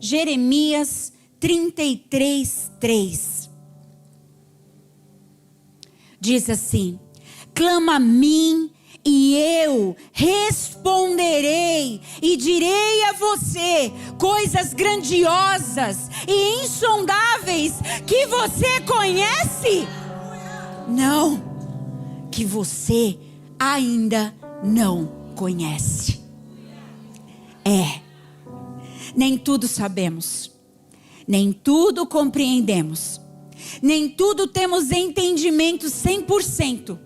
Jeremias 33:3. Diz assim: clama a mim e eu responderei e direi a você coisas grandiosas e insondáveis que você conhece? Não, que você ainda não conhece. Nem tudo sabemos, nem tudo compreendemos, nem tudo temos entendimento 100%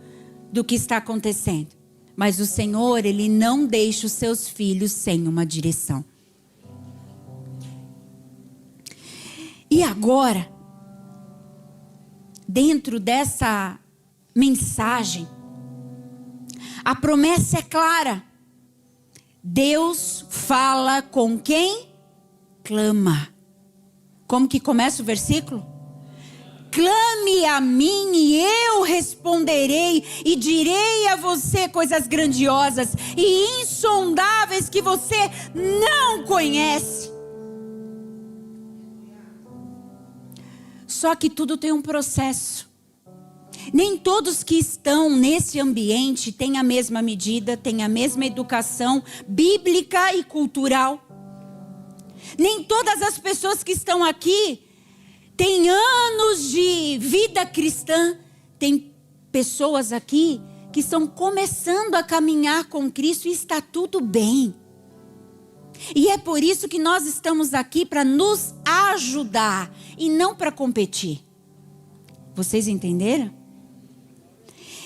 do que está acontecendo. Mas o Senhor, Ele não deixa os seus filhos sem uma direção. E agora, dentro dessa mensagem, a promessa é clara. Deus fala com quem clama. Como que começa o versículo? Clame a mim e eu responderei e direi a você coisas grandiosas e insondáveis que você não conhece. Só que tudo tem um processo. Nem todos que estão nesse ambiente têm a mesma medida, têm a mesma educação bíblica e cultural. Nem todas as pessoas que estão aqui têm anos de vida cristã. Tem pessoas aqui que estão começando a caminhar com Cristo e está tudo bem. E é por isso que nós estamos aqui, para nos ajudar e não para competir. Vocês entenderam?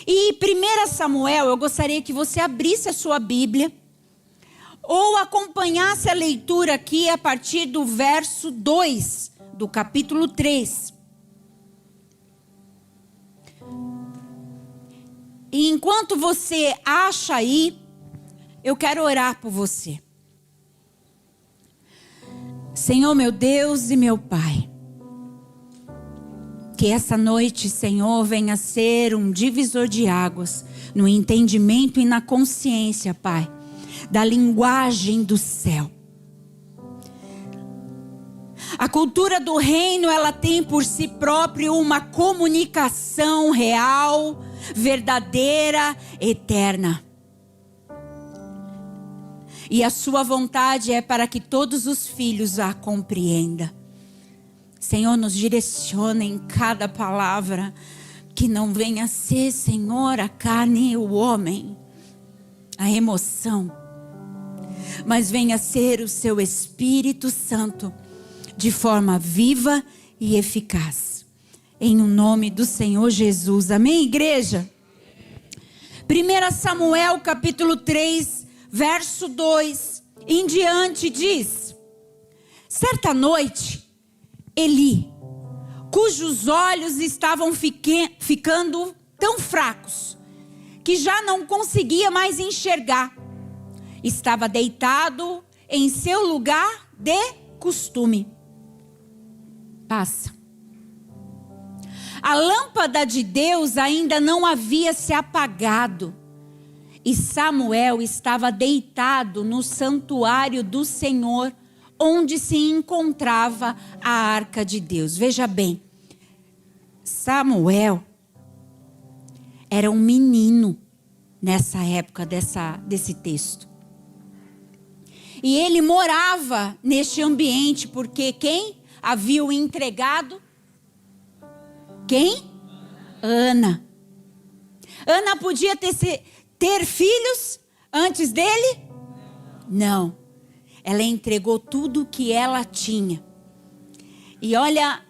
E 1 Samuel, eu gostaria que você abrisse a sua Bíblia ou acompanhasse a leitura aqui a partir do verso 2 do capítulo 3. E enquanto você acha aí, eu quero orar por você. Senhor, meu Deus e meu Pai, que essa noite, Senhor, venha ser um divisor de águas no entendimento e na consciência, Pai, da linguagem do céu. A cultura do reino, ela tem por si própria uma comunicação real, verdadeira, eterna. E a sua vontade é para que todos os filhos a compreendam. Senhor, nos direciona em cada palavra, que não venha ser, Senhor, a carne e o homem, a emoção, mas venha ser o seu Espírito Santo, de forma viva e eficaz. Em o nome do Senhor Jesus. Amém, igreja? 1 Samuel capítulo 3, verso 2 em diante diz: certa noite, Eli, cujos olhos estavam ficando tão fracos, que já não conseguia mais enxergar, estava deitado em seu lugar de costume. Passa. A lâmpada de Deus ainda não havia se apagado, e Samuel estava deitado no santuário do Senhor, onde se encontrava a arca de Deus. Veja bem, Samuel era um menino nessa época desse texto. E ele morava neste ambiente, porque quem havia o entregado? Quem? Ana. Ana podia ter filhos antes dele? Não. Ela entregou tudo o que ela tinha. E olha,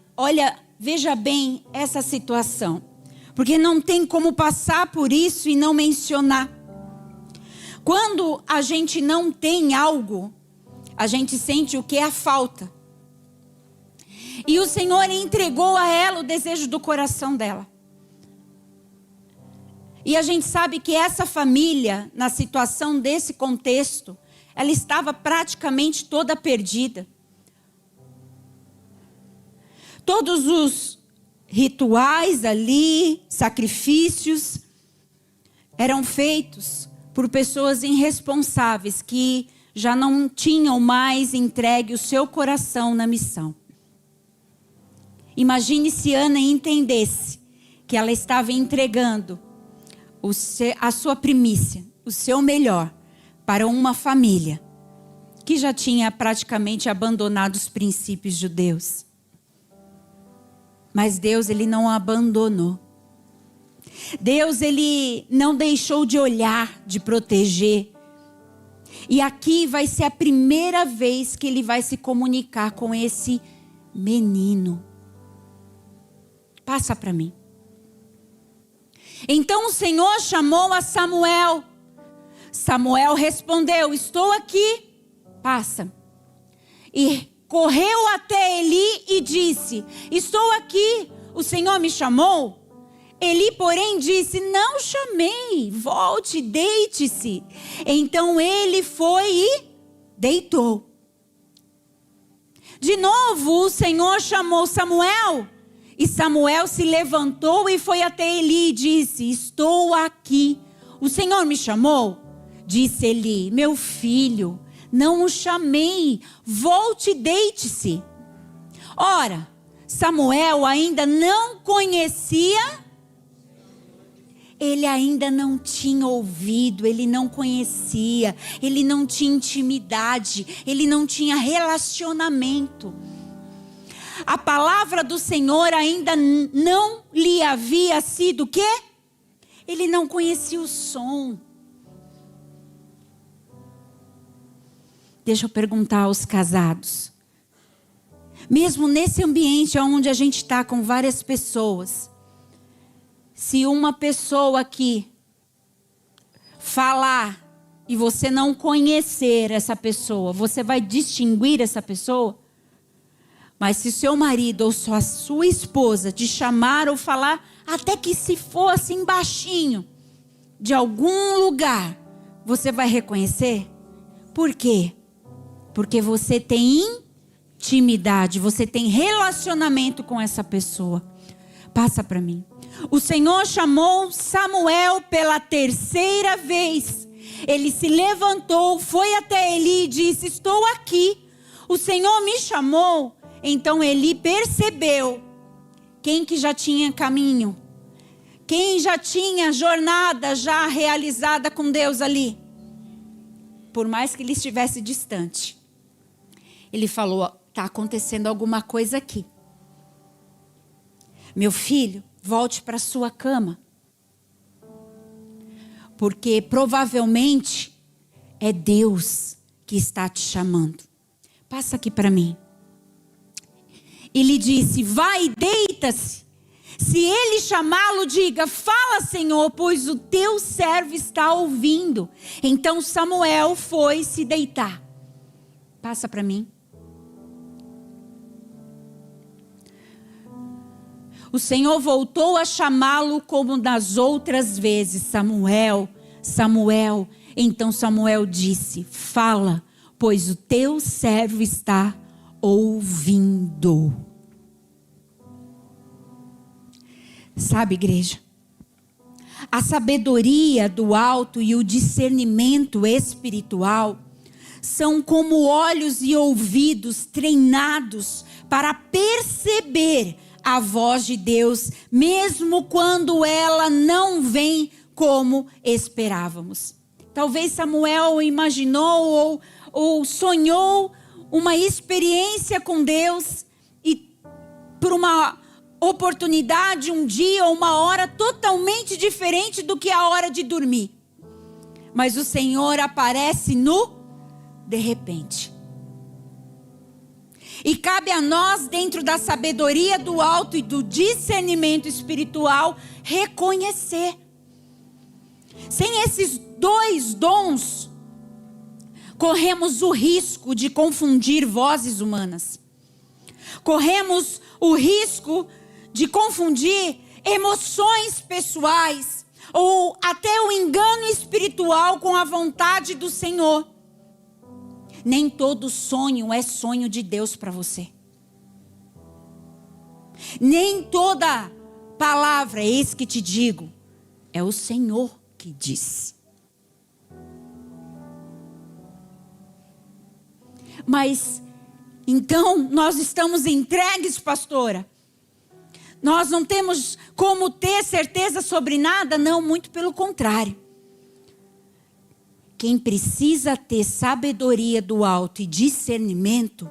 veja bem essa situação. Porque não tem como passar por isso e não mencionar. Quando a gente não tem algo, a gente sente o que é a falta. E o Senhor entregou a ela o desejo do coração dela. E a gente sabe que essa família, na situação desse contexto, ela estava praticamente toda perdida. Todos os rituais ali, sacrifícios, eram feitos por pessoas irresponsáveis que já não tinham mais entregue o seu coração na missão. Imagine se Ana entendesse que ela estava entregando a sua primícia, o seu melhor, para uma família que já tinha praticamente abandonado os princípios judeus. Mas Deus, Ele não a abandonou. Deus, Ele não deixou de olhar, de proteger. E aqui vai ser a primeira vez que Ele vai se comunicar com esse menino. Passa para mim. Então o Senhor chamou a Samuel. Samuel respondeu: estou aqui. Passa. E correu até Eli e disse: estou aqui, o Senhor me chamou? Eli, porém, disse: não chamei, volte, deite-se. Então ele foi e deitou. De novo o Senhor chamou Samuel. E Samuel se levantou e foi até Eli e disse: estou aqui, o Senhor me chamou? Disse Eli: meu filho, não o chamei, volte e deite-se. Ora, Samuel ainda não conhecia, ele ainda não tinha ouvido, ele não conhecia, ele não tinha intimidade, ele não tinha relacionamento. A palavra do Senhor ainda não lhe havia sido o quê? Ele não conhecia o som. Deixa eu perguntar aos casados. Mesmo nesse ambiente onde a gente está com várias pessoas, se uma pessoa aqui falar e você não conhecer essa pessoa, você vai distinguir essa pessoa? Mas se seu marido ou sua esposa te chamar ou falar, até que se for assim baixinho, de algum lugar, você vai reconhecer? Por quê? Porque você tem intimidade, você tem relacionamento com essa pessoa. Passa para mim. O Senhor chamou Samuel pela terceira vez. Ele se levantou, foi até Eli e disse: estou aqui, o Senhor me chamou. Então Eli percebeu quem que já tinha caminho, quem já tinha jornada já realizada com Deus ali. Por mais que ele estivesse distante, ele falou: está acontecendo alguma coisa aqui. Meu filho, volte para sua cama. Porque provavelmente é Deus que está te chamando. Passa aqui para mim. Ele disse: vai, deita-se. Se ele chamá-lo, diga: fala, Senhor, pois o teu servo está ouvindo. Então Samuel foi se deitar. Passa para mim. O Senhor voltou a chamá-lo como nas outras vezes: Samuel, Samuel. Então Samuel disse: fala, pois o teu servo está ouvindo. Sabe, igreja, a sabedoria do alto e o discernimento espiritual são como olhos e ouvidos treinados para perceber a voz de Deus, mesmo quando ela não vem como esperávamos. Talvez Samuel imaginou ou sonhou uma experiência com Deus e por uma oportunidade, um dia ou uma hora totalmente diferente do que a hora de dormir. Mas o Senhor aparece no de repente. E cabe a nós, dentro da sabedoria do alto e do discernimento espiritual, reconhecer. Sem esses dois dons, corremos o risco de confundir vozes humanas. Corremos o risco de confundir emoções pessoais ou até o engano espiritual com a vontade do Senhor. Nem todo sonho é sonho de Deus para você. Nem toda palavra, eis que te digo, é o Senhor que diz. Mas, então, nós estamos entregues, pastora? Nós não temos como ter certeza sobre nada? Não, muito pelo contrário. Quem precisa ter sabedoria do alto e discernimento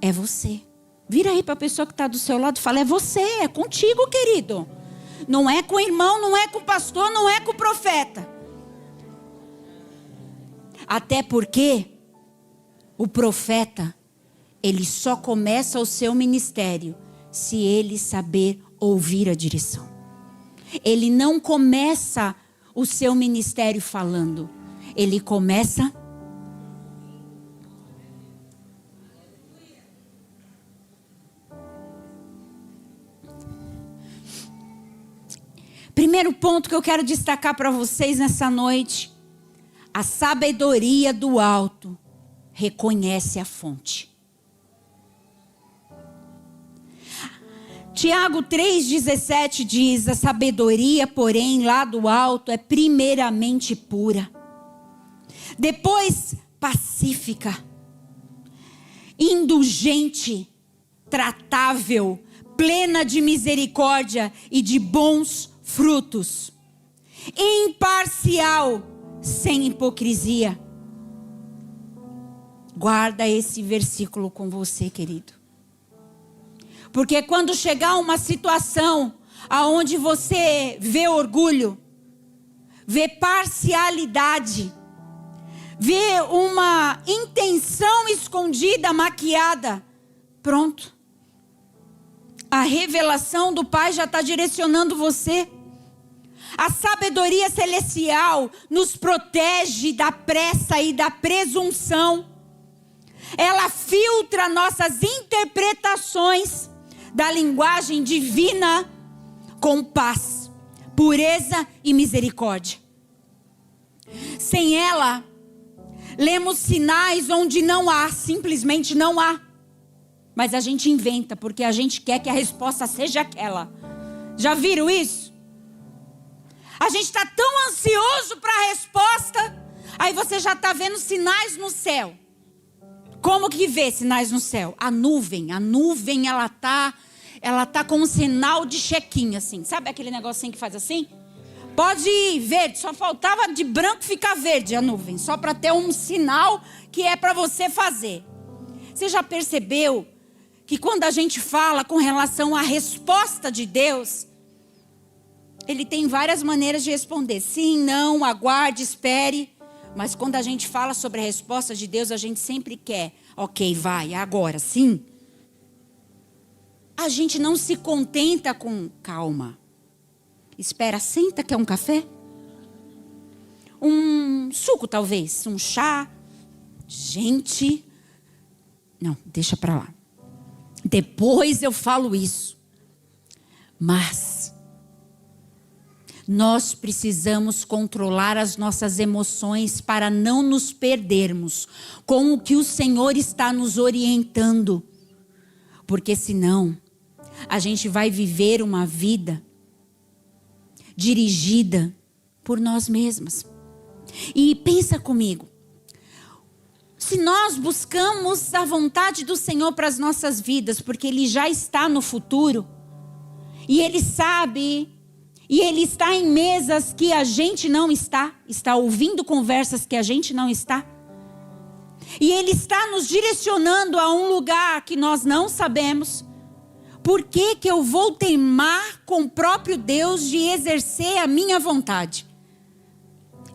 é você. Vira aí para a pessoa que está do seu lado e fala: é você, é contigo, querido. Não é com o irmão, não é com o pastor, não é com o profeta. Até porque o profeta, ele só começa o seu ministério se ele saber ouvir a direção. Ele não começa o seu ministério falando. Ele começa... Primeiro ponto que eu quero destacar para vocês nessa noite: a sabedoria do alto reconhece a fonte. Tiago 3,17 diz: a sabedoria, porém, lá do alto é primeiramente pura, depois pacífica, indulgente, tratável, plena de misericórdia e de bons frutos, imparcial, sem hipocrisia. Guarda esse versículo com você, querido. Porque quando chegar uma situação aonde você vê orgulho, vê parcialidade, vê uma intenção escondida, maquiada, pronto. A revelação do Pai já está direcionando você. A sabedoria celestial nos protege da pressa e da presunção. Ela filtra nossas interpretações da linguagem divina com paz, pureza e misericórdia. Sem ela, lemos sinais onde não há, simplesmente não há. Mas a gente inventa porque a gente quer que a resposta seja aquela. Já viram isso? A gente está tão ansioso para a resposta, aí você já está vendo sinais no céu. Como que vê sinais no céu? A nuvem ela tá com um sinal de check-in, assim. Sabe aquele negocinho que faz assim? Pode ir verde, só faltava de branco ficar verde a nuvem, só para ter um sinal que é para você fazer. Você já percebeu que quando a gente fala com relação à resposta de Deus, Ele tem várias maneiras de responder. Sim, não, aguarde, espere. Mas quando a gente fala sobre a resposta de Deus, a gente sempre quer. Ok, vai, agora, sim. A gente não se contenta com calma. Espera, senta, quer um café? Um suco, talvez, um chá. Gente, não, deixa pra lá. Depois eu falo isso. Mas nós precisamos controlar as nossas emoções para não nos perdermos com o que o Senhor está nos orientando. Porque senão, a gente vai viver uma vida dirigida por nós mesmas. E pensa comigo. Se nós buscamos a vontade do Senhor para as nossas vidas, porque Ele já está no futuro, e Ele sabe, e Ele está em mesas que a gente não está ouvindo conversas que a gente não está, e Ele está nos direcionando a um lugar que nós não sabemos, por que que eu vou teimar com o próprio Deus de exercer a minha vontade?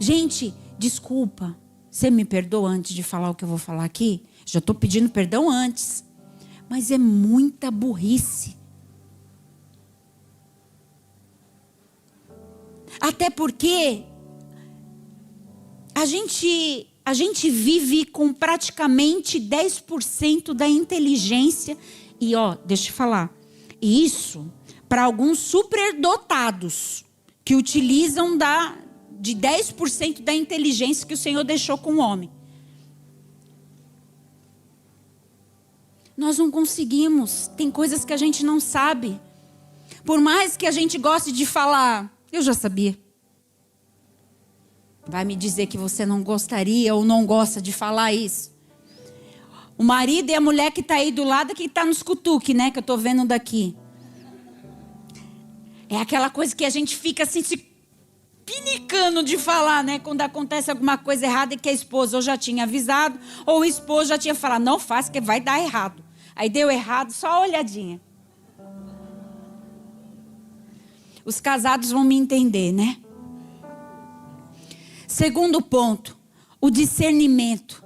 Gente, desculpa. Você me perdoa antes de falar o que eu vou falar aqui? Já estou pedindo perdão antes. Mas é muita burrice. Até porque a gente vive com praticamente 10% da inteligência. E deixa eu te falar. Isso para alguns superdotados que utilizam de 10% da inteligência que o Senhor deixou com o homem. Nós não conseguimos. Tem coisas que a gente não sabe. Por mais que a gente goste de falar, eu já sabia. Vai me dizer que você não gostaria ou não gosta de falar isso. O marido e a mulher que está aí do lado, que está nos cutuques, né? Que eu estou vendo daqui. É aquela coisa que a gente fica assim se pinicando de falar, né? Quando acontece alguma coisa errada e que a esposa ou já tinha avisado, ou o esposo já tinha falado, não faz que vai dar errado. Aí deu errado, só a olhadinha. Os casados vão me entender, né? Segundo ponto, o discernimento.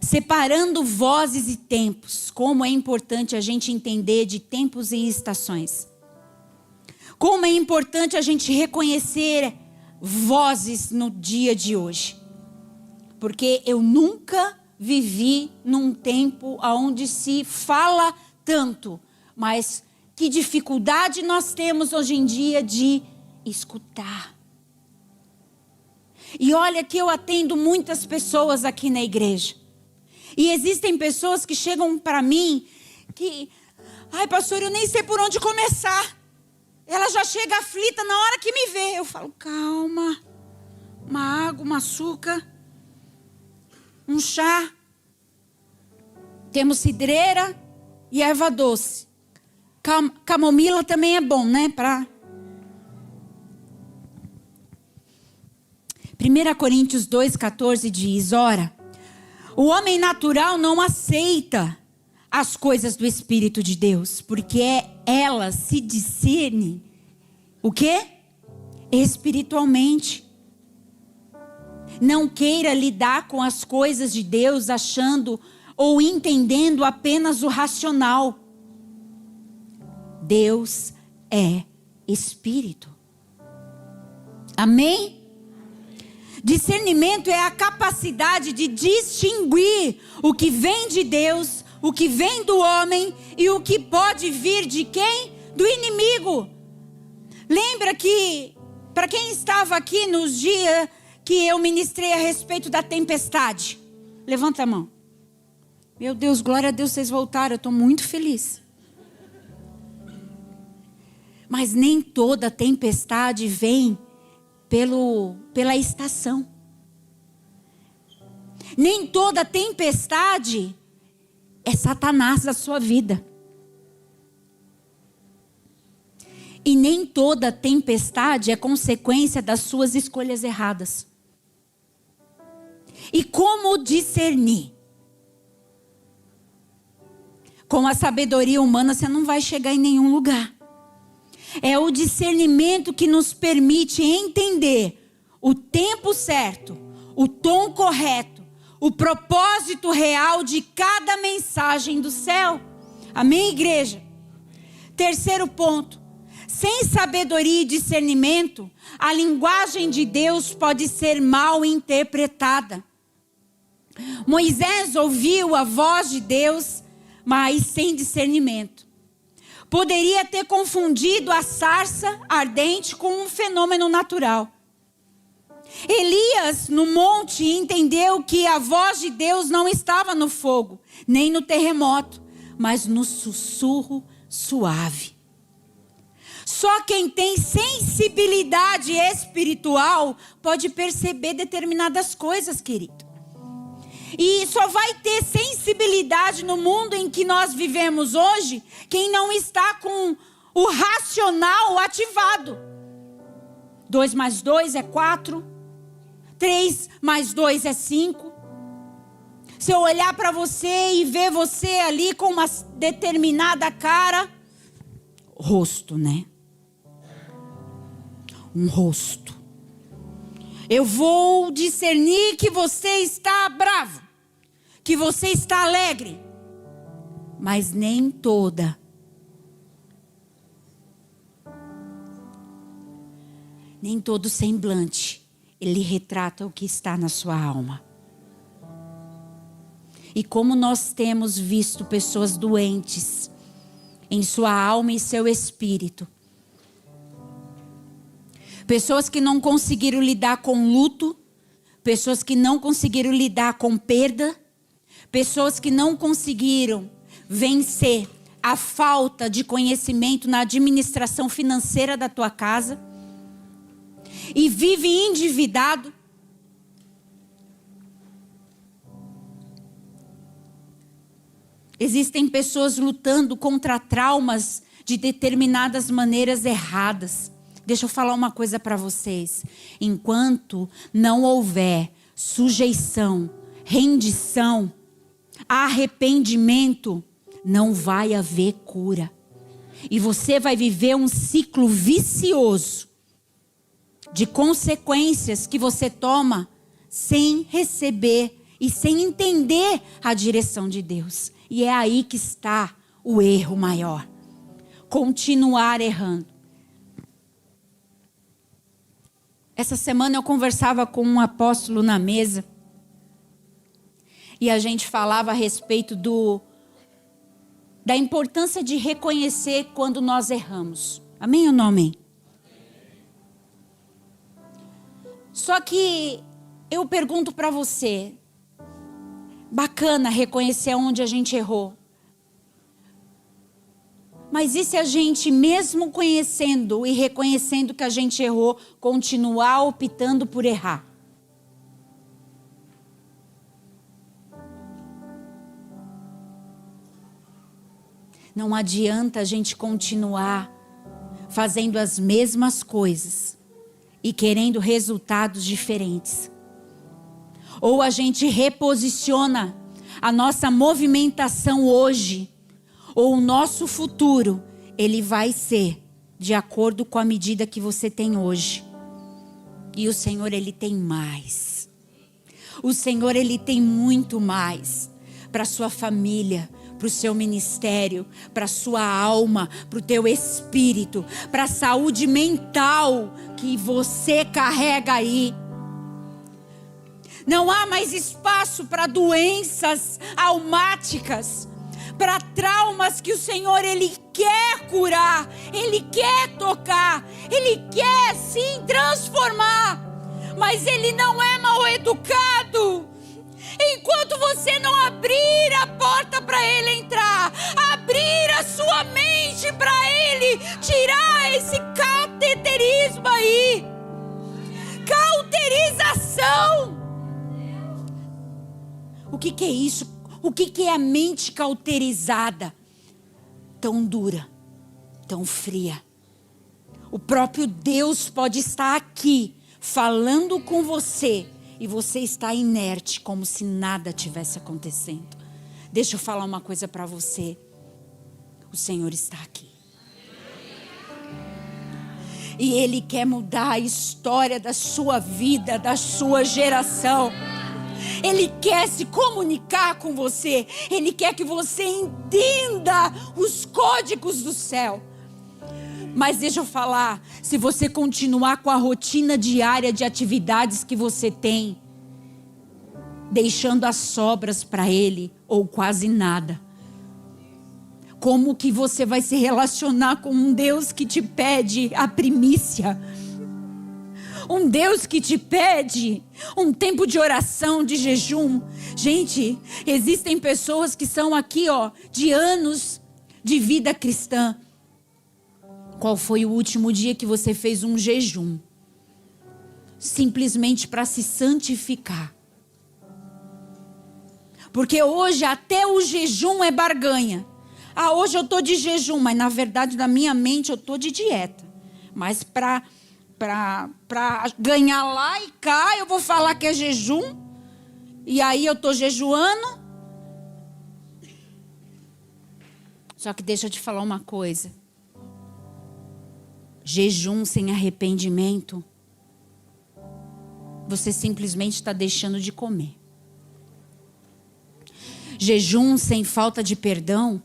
Separando vozes e tempos. Como é importante a gente entender de tempos e estações. Como é importante a gente reconhecer vozes no dia de hoje. Porque eu nunca vivi num tempo onde se fala tanto. Mas que dificuldade nós temos hoje em dia de escutar. E olha que eu atendo muitas pessoas aqui na igreja. E existem pessoas que chegam para mim que... Ai, pastor, eu nem sei por onde começar. Ela já chega aflita na hora que me vê. Eu falo, calma. Uma água, um açúcar. Um chá. Temos cidreira e erva doce. Camomila também é bom, né? 1 Coríntios 2,14 diz, ora, o homem natural não aceita as coisas do Espírito de Deus, porque elas se discernem, o quê? Espiritualmente. Não queira lidar com as coisas de Deus achando ou entendendo apenas o racional. Deus é Espírito. Amém? Discernimento é a capacidade de distinguir o que vem de Deus, o que vem do homem e o que pode vir de quem? Do inimigo. Lembra que, para quem estava aqui nos dias que eu ministrei a respeito da tempestade? Levanta a mão. Meu Deus, glória a Deus, vocês voltaram, eu estou muito feliz. Mas nem toda tempestade vem pela estação. Nem toda tempestade é Satanás da sua vida. E nem toda tempestade é consequência das suas escolhas erradas. E como discernir? Com a sabedoria humana você não vai chegar em nenhum lugar. É o discernimento que nos permite entender o tempo certo, o tom correto, o propósito real de cada mensagem do céu. Amém, igreja? Terceiro ponto. Sem sabedoria e discernimento, a linguagem de Deus pode ser mal interpretada. Moisés ouviu a voz de Deus, mas sem discernimento. Poderia ter confundido a sarça ardente com um fenômeno natural. Elias, no monte, entendeu que a voz de Deus não estava no fogo, nem no terremoto, mas no sussurro suave. Só quem tem sensibilidade espiritual pode perceber determinadas coisas, querido. E só vai ter sensibilidade no mundo em que nós vivemos hoje quem não está com o racional ativado. 2 mais 2 é 4. 3 mais 2 é 5. Se eu olhar para você e ver você ali com uma determinada cara, rosto, né? Um rosto. Eu vou discernir que você está bravo, que você está alegre, mas nem todo semblante, ele retrata o que está na sua alma. E como nós temos visto pessoas doentes em sua alma e seu espírito, pessoas que não conseguiram lidar com luto, pessoas que não conseguiram lidar com perda, pessoas que não conseguiram vencer a falta de conhecimento na administração financeira da tua casa e vive endividado. Existem pessoas lutando contra traumas de determinadas maneiras erradas. Deixa eu falar uma coisa para vocês. Enquanto não houver sujeição, rendição, arrependimento, não vai haver cura. E você vai viver um ciclo vicioso de consequências que você toma sem receber e sem entender a direção de Deus. E é aí que está o erro maior. Continuar errando. Essa semana eu conversava com um apóstolo na mesa. E a gente falava a respeito da importância de reconhecer quando nós erramos. Amém ou não amém? Só que eu pergunto para você, bacana reconhecer onde a gente errou. Mas e se a gente, mesmo conhecendo e reconhecendo que a gente errou, continuar optando por errar? Não adianta a gente continuar fazendo as mesmas coisas e querendo resultados diferentes. Ou a gente reposiciona a nossa movimentação hoje, ou o nosso futuro, ele vai ser de acordo com a medida que você tem hoje. E o Senhor, ele tem mais. O Senhor, ele tem muito mais para a sua família, para o seu ministério, para a sua alma, para o teu espírito, para a saúde mental que você carrega aí. Não há mais espaço para doenças almáticas, para traumas que o Senhor, ele quer curar, ele quer tocar, ele quer sim transformar, mas ele não é mal educado. Enquanto você não abrir a porta para ele entrar, abrir a sua mente para ele tirar esse cauterismo aí, cauterização. O que é isso? O que é a mente cauterizada? Tão dura, tão fria. O próprio Deus pode estar aqui falando com você e você está inerte, como se nada tivesse acontecendo. Deixa eu falar uma coisa para você. O Senhor está aqui. E Ele quer mudar a história da sua vida, da sua geração. Ele quer se comunicar com você. Ele quer que você entenda os códigos do céu. Mas deixa eu falar, se você continuar com a rotina diária de atividades que você tem, deixando as sobras para Ele, ou quase nada, como que você vai se relacionar com um Deus que te pede a primícia? Um Deus que te pede um tempo de oração, de jejum. Gente, existem pessoas que são aqui, de anos de vida cristã. Qual foi o último dia que você fez um jejum? Simplesmente para se santificar. Porque hoje até o jejum é barganha. Hoje eu estou de jejum, mas na verdade na minha mente eu estou de dieta. Mas para ganhar lá e cá, eu vou falar que é jejum. E aí eu estou jejuando. Só que deixa eu te falar uma coisa. Jejum sem arrependimento, você simplesmente está deixando de comer. Jejum sem falta de perdão,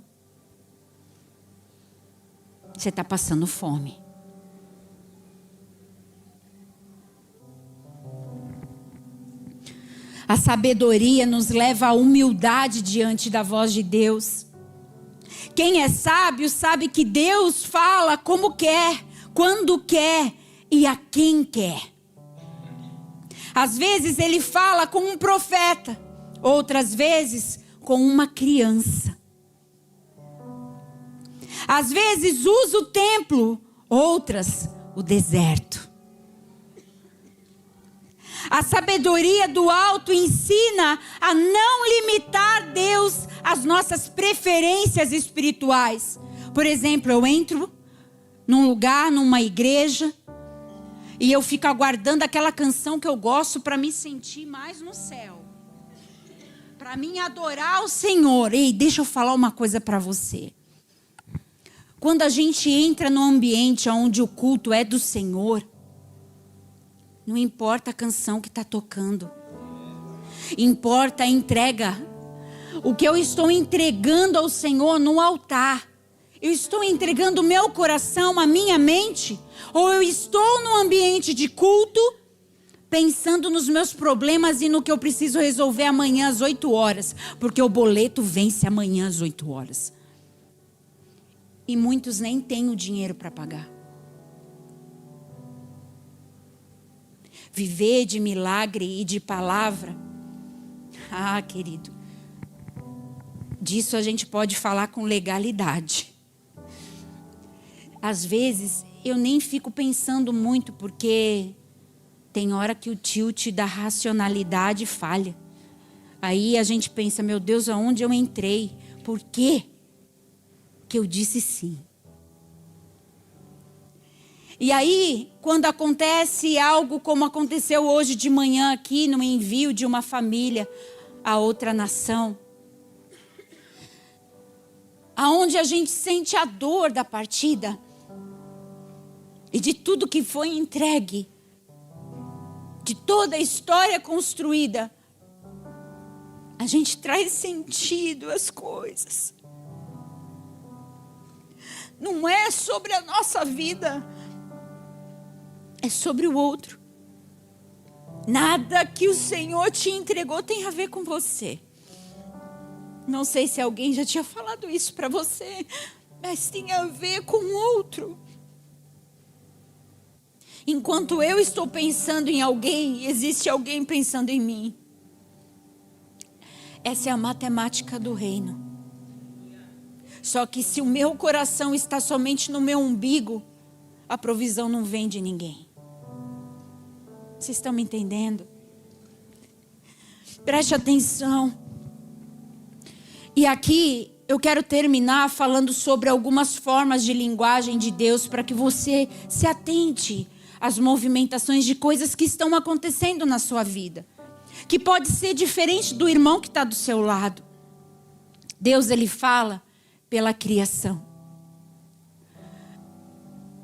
você está passando fome. A sabedoria nos leva à humildade diante da voz de Deus. Quem é sábio sabe que Deus fala como quer, quando quer e a quem quer. Às vezes ele fala com um profeta, outras vezes com uma criança. Às vezes usa o templo, outras o deserto. A sabedoria do alto ensina a não limitar Deus as nossas preferências espirituais. Por exemplo, eu entro num lugar, numa igreja, e eu fico aguardando aquela canção que eu gosto para me sentir mais no céu. Para mim adorar o Senhor. Ei, deixa eu falar uma coisa para você. Quando a gente entra num ambiente onde o culto é do Senhor, não importa a canção que está tocando. Importa a entrega. O que eu estou entregando ao Senhor no altar. Eu estou entregando o meu coração, a minha mente? Ou eu estou no ambiente de culto, pensando nos meus problemas e no que eu preciso resolver amanhã às 8 horas? Porque o boleto vence amanhã às 8 horas. E muitos nem têm o dinheiro para pagar. Viver de milagre e de palavra. Ah, querido. Disso a gente pode falar com legalidade. Às vezes eu nem fico pensando muito, porque tem hora que o tilt da racionalidade falha. Aí a gente pensa, meu Deus, aonde eu entrei? Por quê que eu disse sim? E aí, quando acontece algo como aconteceu hoje de manhã aqui, no envio de uma família a outra nação, aonde a gente sente a dor da partida e de tudo que foi entregue, de toda a história construída, a gente traz sentido às coisas. Não é sobre a nossa vida, é sobre o outro. Nada que o Senhor te entregou tem a ver com você. Não sei se alguém já tinha falado isso para você, mas tem a ver com o outro. Enquanto eu estou pensando em alguém, existe alguém pensando em mim. Essa é a matemática do reino. Só que se o meu coração está somente no meu umbigo, a provisão não vem de ninguém. Vocês estão me entendendo? Preste atenção. E aqui eu quero terminar falando sobre algumas formas de linguagem de Deus, para que você se atente às movimentações de coisas que estão acontecendo na sua vida, que pode ser diferente do irmão que está do seu lado. Deus, ele fala pela criação.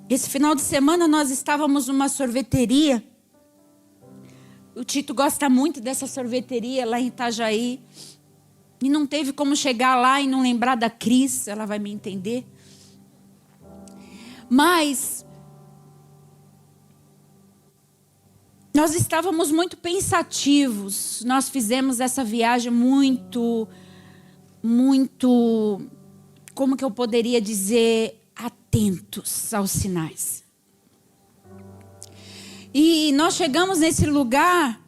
Esse final de semana nós estávamos numa sorveteria. O Tito gosta muito dessa sorveteria lá em Itajaí. E não teve como chegar lá e não lembrar da Cris, ela vai me entender. Mas nós estávamos muito pensativos. Nós fizemos essa viagem muito, como que eu poderia dizer, atentos aos sinais. E nós chegamos nesse lugar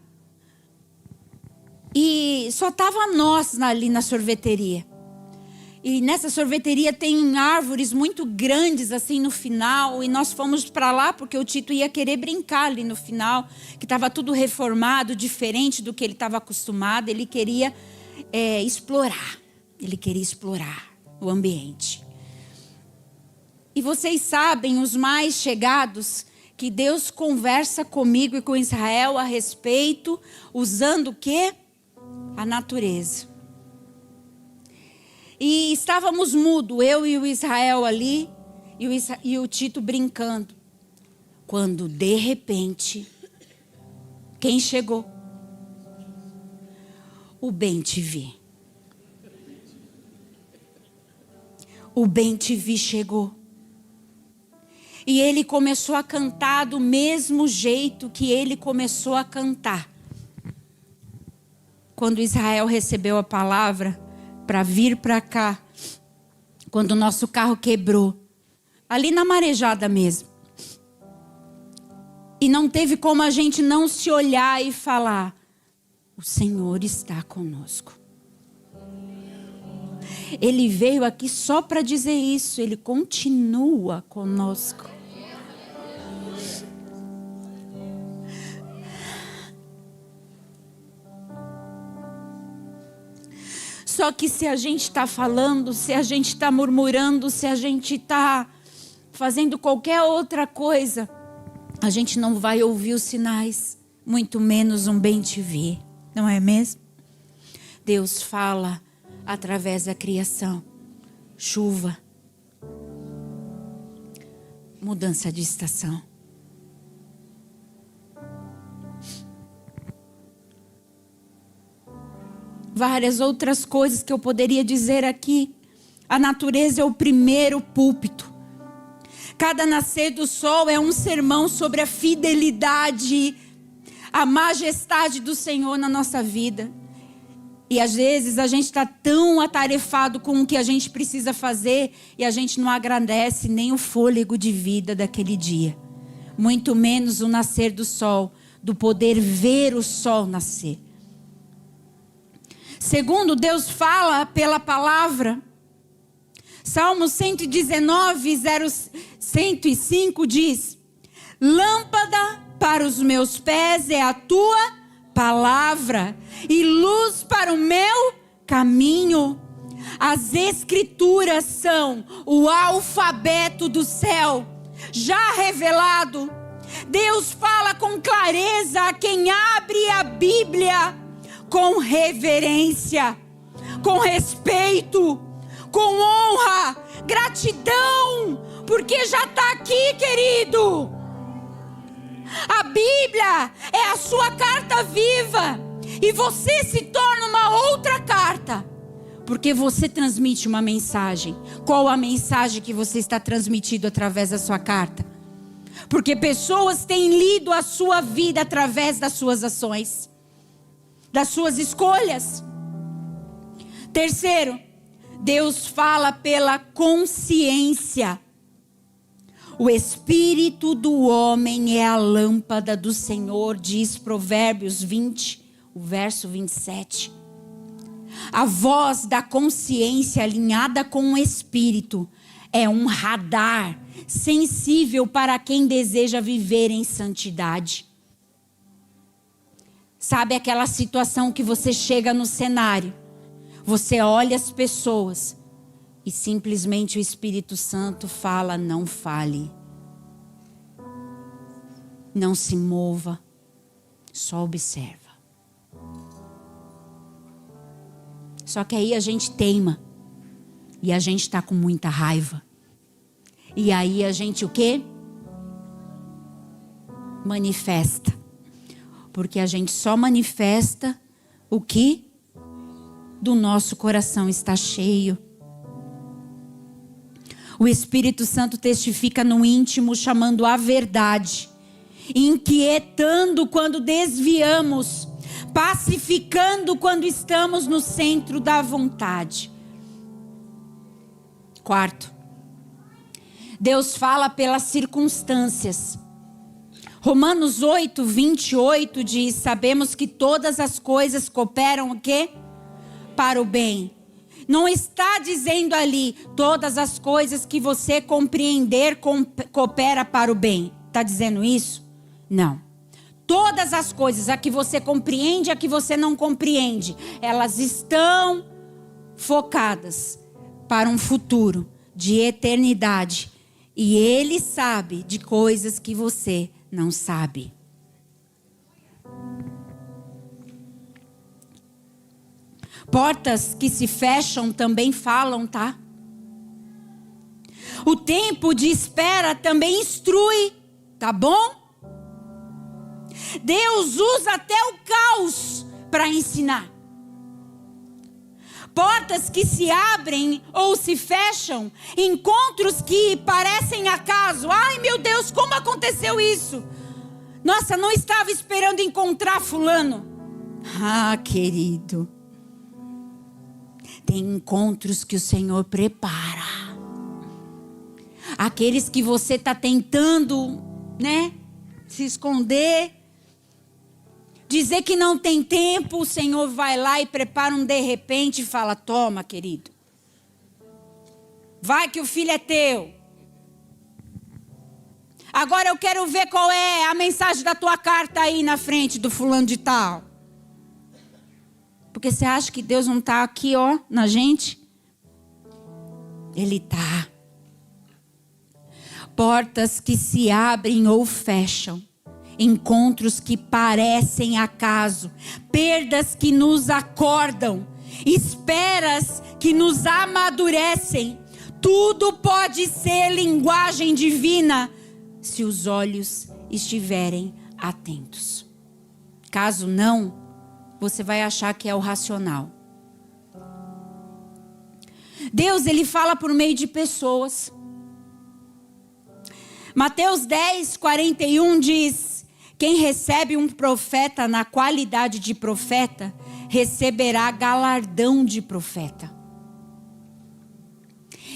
e só tava nós ali na sorveteria. E nessa sorveteria tem árvores muito grandes assim no final. E nós fomos para lá porque o Tito ia querer brincar ali no final, que estava tudo reformado, diferente do que ele estava acostumado. Ele queria explorar. Ele queria explorar o ambiente. E vocês sabem, os mais chegados, que Deus conversa comigo e com Israel a respeito, usando o quê? A natureza. E estávamos mudos, eu e o Israel ali, e o Tito brincando. Quando de repente, quem chegou? O Bem-TV. O Bem-TV chegou. E ele começou a cantar do mesmo jeito que ele começou a cantar. Quando Israel recebeu a palavra para vir para cá, quando o nosso carro quebrou, ali na marejada mesmo. E não teve como a gente não se olhar e falar, o Senhor está conosco. Ele veio aqui só para dizer isso, ele continua conosco. Só que se a gente está falando, se a gente está murmurando, se a gente está fazendo qualquer outra coisa, a gente não vai ouvir os sinais, muito menos um bem-te-vi, não é mesmo? Deus fala através da criação, chuva, mudança de estação. Várias outras coisas que eu poderia dizer aqui. A natureza é o primeiro púlpito. Cada nascer do sol é um sermão sobre a fidelidade, a majestade do Senhor na nossa vida. E às vezes a gente está tão atarefado com o que a gente precisa fazer e a gente não agradece nem o fôlego de vida daquele dia. Muito menos o nascer do sol, do poder ver o sol nascer. Segundo, Deus fala pela palavra. Salmo 119, 105 diz: lâmpada para os meus pés é a tua palavra e luz para o meu caminho. As escrituras são o alfabeto do céu, já revelado. Deus fala com clareza a quem abre a Bíblia, com reverência, com respeito, com honra, gratidão, porque já está aqui, querido. A Bíblia é a sua carta viva e você se torna uma outra carta, porque você transmite uma mensagem. Qual a mensagem que você está transmitindo através da sua carta? Porque pessoas têm lido a sua vida através das suas ações, das suas escolhas. Terceiro, Deus fala pela consciência. O espírito do homem é a lâmpada do Senhor, diz Provérbios 20, o verso 27. A voz da consciência alinhada com o espírito é um radar sensível para quem deseja viver em santidade. Sabe aquela situação que você chega no cenário, você olha as pessoas e simplesmente o Espírito Santo fala: não fale, não se mova, só observa. Só que aí a gente teima e a gente está com muita raiva. E aí a gente o quê? Manifesta. Porque a gente só manifesta o que do nosso coração está cheio. O Espírito Santo testifica no íntimo, chamando a verdade, inquietando quando desviamos, pacificando quando estamos no centro da vontade. Quarto, Deus fala pelas circunstâncias. Romanos 8, 28 diz: sabemos que todas as coisas cooperam o quê? Para o bem. Não está dizendo ali todas as coisas que você compreender coopera para o bem. Está dizendo isso? Não. Todas as coisas, a que você compreende, a que você não compreende, elas estão focadas para um futuro de eternidade. E Ele sabe de coisas que você não sabe. Portas que se fecham também falam, tá? O tempo de espera também instrui, tá bom? Deus usa até o caos para ensinar. Portas que se abrem ou se fecham, encontros que parecem acaso. Ai, meu Deus, como aconteceu isso? Nossa, não estava esperando encontrar fulano. Ah, querido, tem encontros que o Senhor prepara. Aqueles que você está tentando, né, se esconder, dizer que não tem tempo, o Senhor vai lá e prepara um de repente e fala: toma, querido, vai que o filho é teu. Agora eu quero ver qual é a mensagem da tua carta aí na frente do fulano de tal. Porque você acha que Deus não está aqui, ó, na gente? Ele está. Portas que se abrem ou fecham. Encontros que parecem acaso. Perdas que nos acordam. Esperas que nos amadurecem. Tudo pode ser linguagem divina se os olhos estiverem atentos. Caso não, você vai achar que é o racional. Deus, ele fala por meio de pessoas. Mateus 10, 41 diz: quem recebe um profeta na qualidade de profeta, receberá galardão de profeta.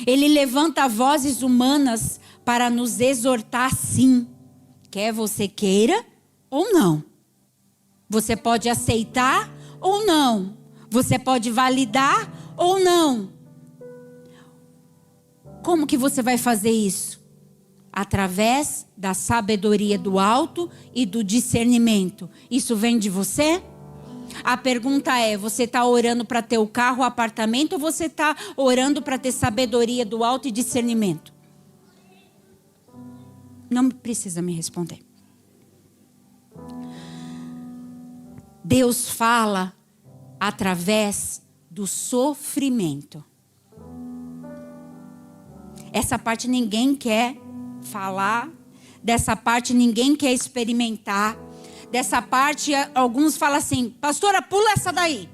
Ele levanta vozes humanas para nos exortar, sim. Quer você queira ou não. Você pode aceitar ou não. Você pode validar ou não. Como que você vai fazer isso? Através da sabedoria do alto e do discernimento. Isso vem de você? A pergunta é, você está orando para ter o carro, o apartamento, ou você está orando para ter sabedoria do alto e discernimento? Não precisa me responder. Deus fala através do sofrimento. Essa parte ninguém quer falar, dessa parte ninguém quer experimentar, dessa parte alguns falam assim, pastora, pula essa daí.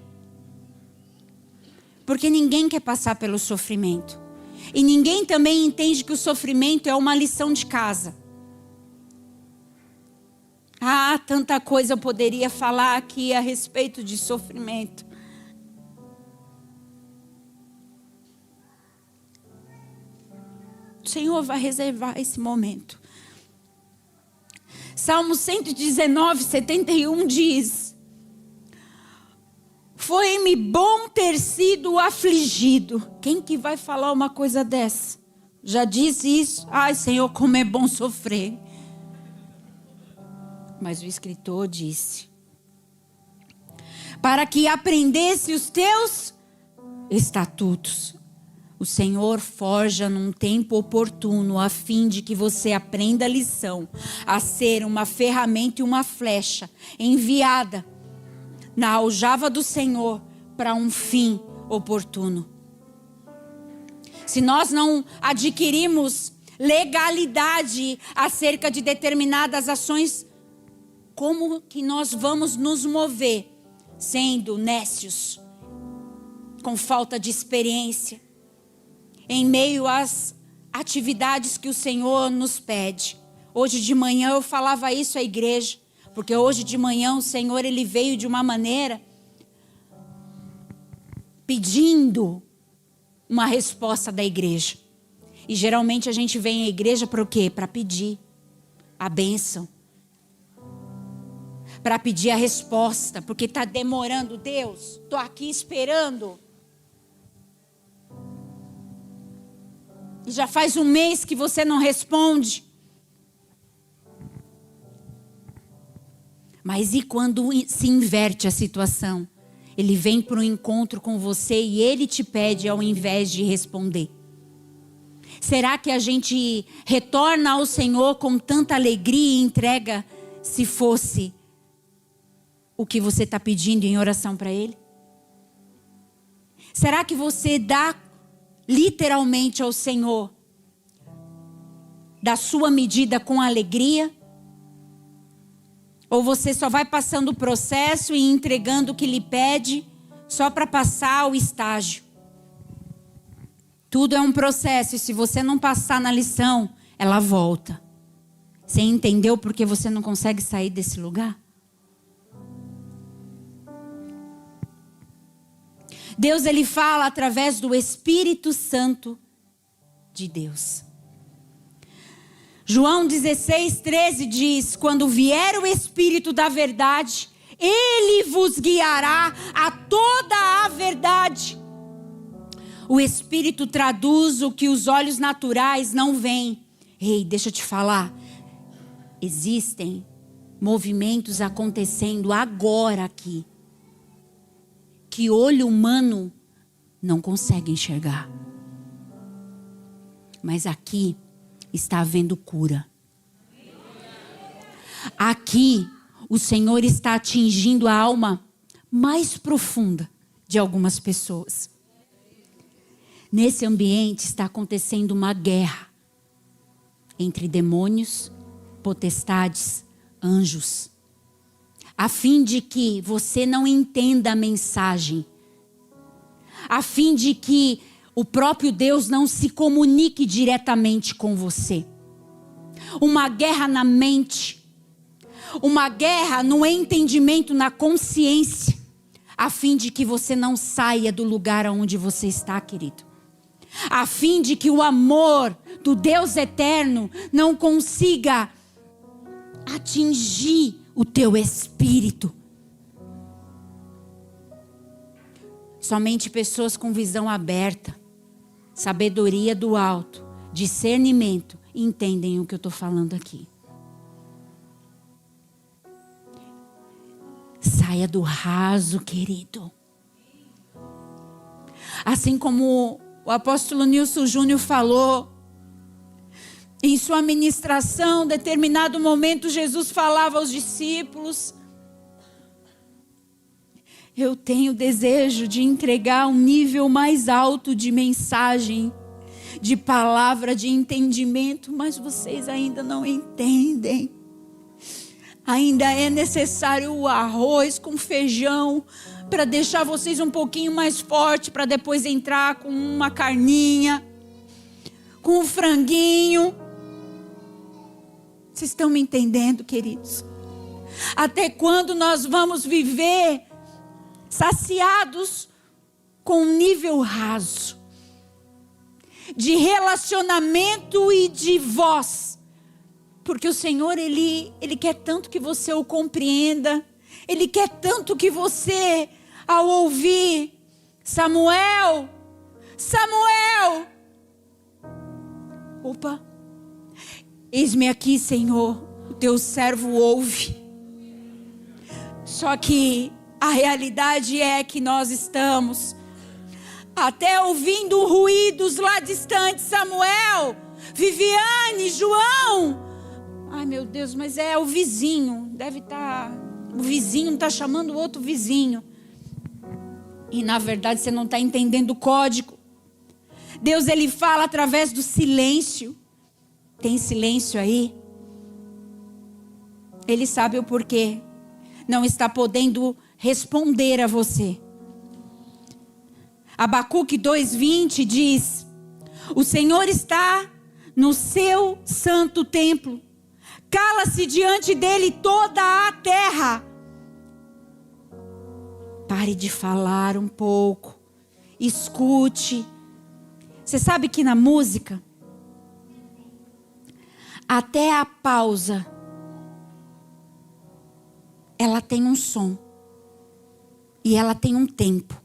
Porque ninguém quer passar pelo sofrimento. E ninguém também entende que o sofrimento é uma lição de casa. Ah, tanta coisa eu poderia falar aqui a respeito de sofrimento. O Senhor vai reservar esse momento. Salmo 119, 71 diz: foi-me bom ter sido afligido. Quem que vai falar uma coisa dessa? Já disse isso? Ai, Senhor, como é bom sofrer. Mas o escritor disse: para que aprendesse os teus estatutos. O Senhor forja num tempo oportuno, a fim de que você aprenda a lição, a ser uma ferramenta e uma flecha enviada na aljava do Senhor para um fim oportuno. Se nós não adquirirmos legalidade acerca de determinadas ações, como que nós vamos nos mover sendo nécios, com falta de experiência, em meio às atividades que o Senhor nos pede? Hoje de manhã eu falava isso à igreja, porque hoje de manhã o Senhor, ele veio de uma maneira pedindo uma resposta da igreja. E geralmente a gente vem à igreja para o quê? Para pedir a bênção. Para pedir a resposta, porque está demorando. Deus, estou aqui esperando. E já faz um mês que você não responde. Mas e quando se inverte a situação? Ele vem para um encontro com você e ele te pede ao invés de responder. Será que a gente retorna ao Senhor com tanta alegria e entrega se fosse o que você está pedindo em oração para Ele? Será que você dá literalmente ao Senhor da sua medida com alegria? Ou você só vai passando o processo e entregando o que Ele pede só para passar o estágio? Tudo é um processo e se você não passar na lição, ela volta. Você entendeu por que você não consegue sair desse lugar? Deus, ele fala através do Espírito Santo de Deus. João 16, 13 diz: quando vier o Espírito da verdade, ele vos guiará a toda a verdade. O Espírito traduz o que os olhos naturais não veem. Ei, deixa eu te falar. Existem movimentos acontecendo agora aqui, que olho humano não consegue enxergar. Mas aqui está havendo cura. Aqui o Senhor está atingindo a alma mais profunda de algumas pessoas. Nesse ambiente está acontecendo uma guerra entre demônios, potestades, anjos, a fim de que você não entenda a mensagem, a fim de que o próprio Deus não se comunique diretamente com você. Uma guerra na mente, uma guerra no entendimento, na consciência, a fim de que você não saia do lugar onde você está, querido. A fim de que o amor do Deus eterno não consiga atingir o teu espírito. Somente pessoas com visão aberta, sabedoria do alto, discernimento, entendem o que eu estou falando aqui. Saia do raso, querido. Assim como o apóstolo Nilson Júnior falou, em sua ministração, em determinado momento, Jesus falava aos discípulos: eu tenho desejo de entregar um nível mais alto de mensagem, de palavra, de entendimento, mas vocês ainda não entendem. Ainda é necessário o arroz com feijão para deixar vocês um pouquinho mais forte, para depois entrar com uma carninha, com um franguinho. Vocês estão me entendendo, queridos? Até quando nós vamos viver saciados com um nível raso de relacionamento e de voz? Porque o Senhor, Ele quer tanto que você o compreenda. Ele quer tanto que você, ao ouvir Samuel, Samuel, opa, eis-me aqui, Senhor, o teu servo ouve. Só que a realidade é que nós estamos até ouvindo ruídos lá distantes. Samuel, Viviane, João. Ai, meu Deus, mas é o vizinho. Deve estar... O vizinho está chamando o outro vizinho. E na verdade você não está entendendo o código. Deus, Ele fala através do silêncio. Tem silêncio aí? Ele sabe o porquê. Não está podendo responder a você. Abacuque 2:20 diz: o Senhor está no seu santo templo. Cala-se diante dele toda a terra. Pare de falar um pouco. Escute. Você sabe que na música, até a pausa, ela tem um som. E ela tem um tempo.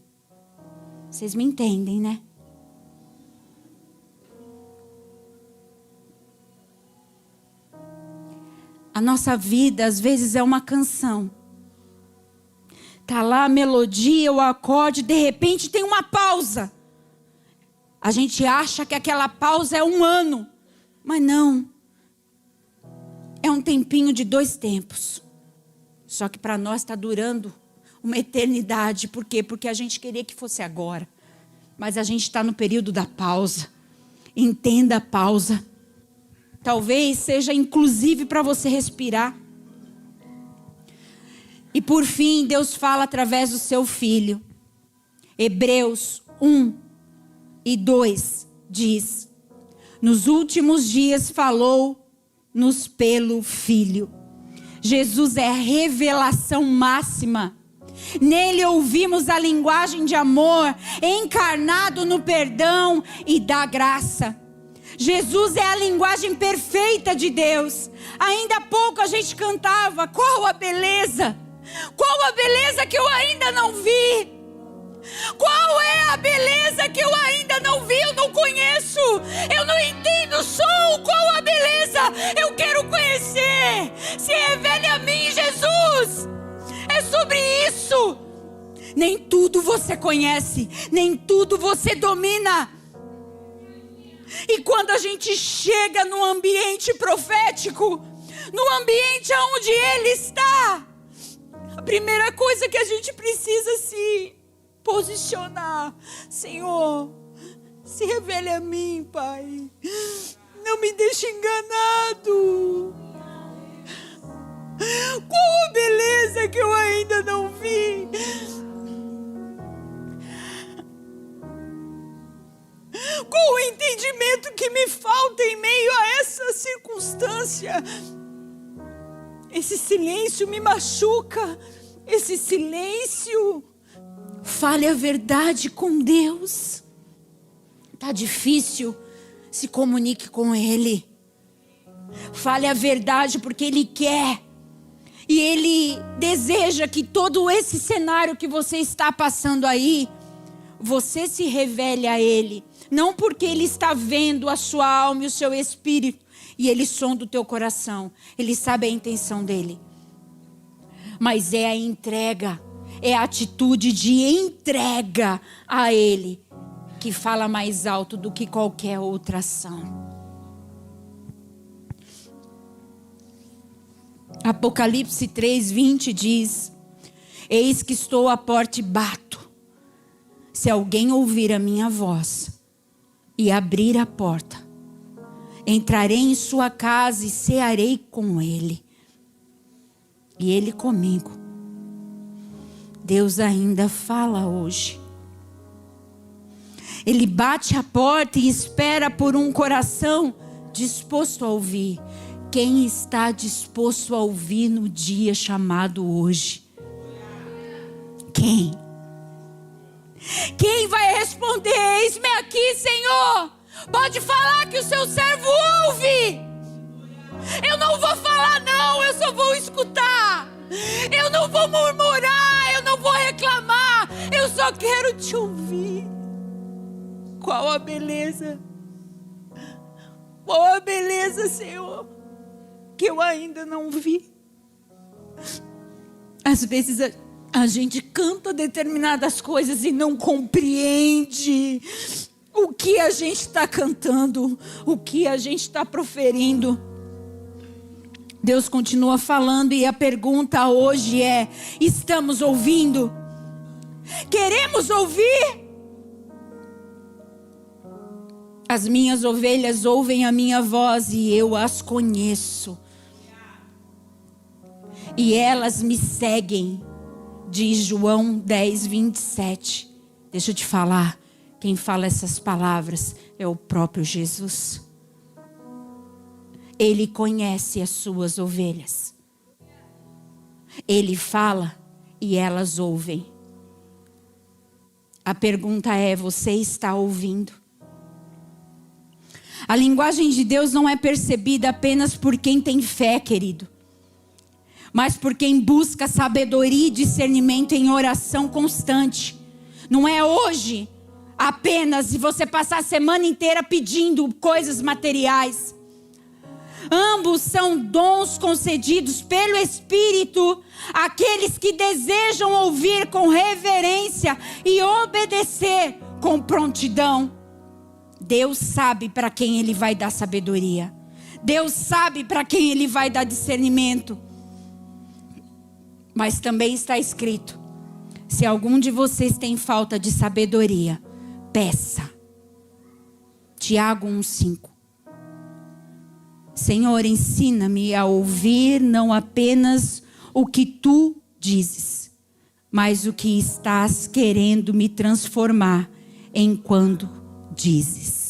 Vocês me entendem, né? A nossa vida, às vezes, é uma canção. Tá lá a melodia, o acorde, de repente tem uma pausa. A gente acha que aquela pausa é 1 ano. Mas não. É um tempinho de 2 tempos. Só que para nós está durando uma eternidade. Por quê? Porque a gente queria que fosse agora. Mas a gente está no período da pausa. Entenda a pausa. Talvez seja inclusive para você respirar. E por fim, Deus fala através do seu Filho. Hebreus 1:2 diz: nos últimos dias falou-nos pelo Filho. Jesus é a revelação máxima. Nele ouvimos a linguagem de amor, encarnado no perdão e da graça. Jesus é a linguagem perfeita de Deus. Ainda há pouco a gente cantava: qual a beleza? Qual a beleza que eu ainda não vi? Qual é a beleza que eu ainda não vi? Eu não conheço, eu não entendo o som. Qual a beleza? Eu quero conhecer. Se revele a mim, Jesus. É sobre isso. Nem tudo tudo você conhece, nem tudo você domina. E quando a gente chega no ambiente profético, no ambiente onde Ele está, a primeira coisa que a gente precisa se posicionar: Senhor, se revele a mim, Pai. Não me deixe enganado. Qual a beleza que eu ainda não vi? Qual o entendimento que me falta em meio a essa circunstância? Esse silêncio me machuca. Esse silêncio. Fale a verdade com Deus. Tá difícil? Se comunique com Ele. Fale a verdade porque Ele quer. E Ele deseja que todo esse cenário que você está passando aí, você se revele a Ele. Não porque Ele está vendo a sua alma e o seu espírito, e Ele sonda o teu coração. Ele sabe a intenção dEle. Mas é a entrega, é a atitude de entrega a Ele que fala mais alto do que qualquer outra ação. Apocalipse 3:20 diz: eis que estou à porta e bato. Se alguém ouvir a minha voz e abrir a porta, entrarei em sua casa e cearei com ele, e ele comigo. Deus ainda fala hoje. Ele bate a porta e espera por um coração disposto a ouvir. Quem está disposto a ouvir no dia chamado hoje? Quem? Quem vai responder? Eis-me aqui, Senhor. Pode falar que o seu servo ouve. Eu não vou falar não, eu só vou escutar. Eu não vou murmurar, eu não vou reclamar. Eu só quero te ouvir. Qual a beleza? Qual a beleza, Senhor, que eu ainda não vi. Às vezes a gente canta determinadas coisas e não compreende o que a gente está cantando, o que a gente está proferindo. Deus continua falando e a pergunta hoje é: estamos ouvindo? Queremos ouvir? As minhas ovelhas ouvem a minha voz e eu as conheço. E elas me seguem, diz João 10:27. Deixa eu te falar, quem fala essas palavras é o próprio Jesus. Ele conhece as suas ovelhas. Ele fala e elas ouvem. A pergunta é: você está ouvindo? A linguagem de Deus não é percebida apenas por quem tem fé, querido, mas por quem busca sabedoria e discernimento em oração constante. Não é hoje apenas se você passar a semana inteira pedindo coisas materiais. Ambos são dons concedidos pelo Espírito àqueles que desejam ouvir com reverência e obedecer com prontidão. Deus sabe para quem Ele vai dar sabedoria. Deus sabe para quem Ele vai dar discernimento. Mas também está escrito: se algum de vocês tem falta de sabedoria, peça. Tiago 1:5. Senhor, ensina-me a ouvir não apenas o que tu dizes, mas o que estás querendo me transformar enquanto dizes.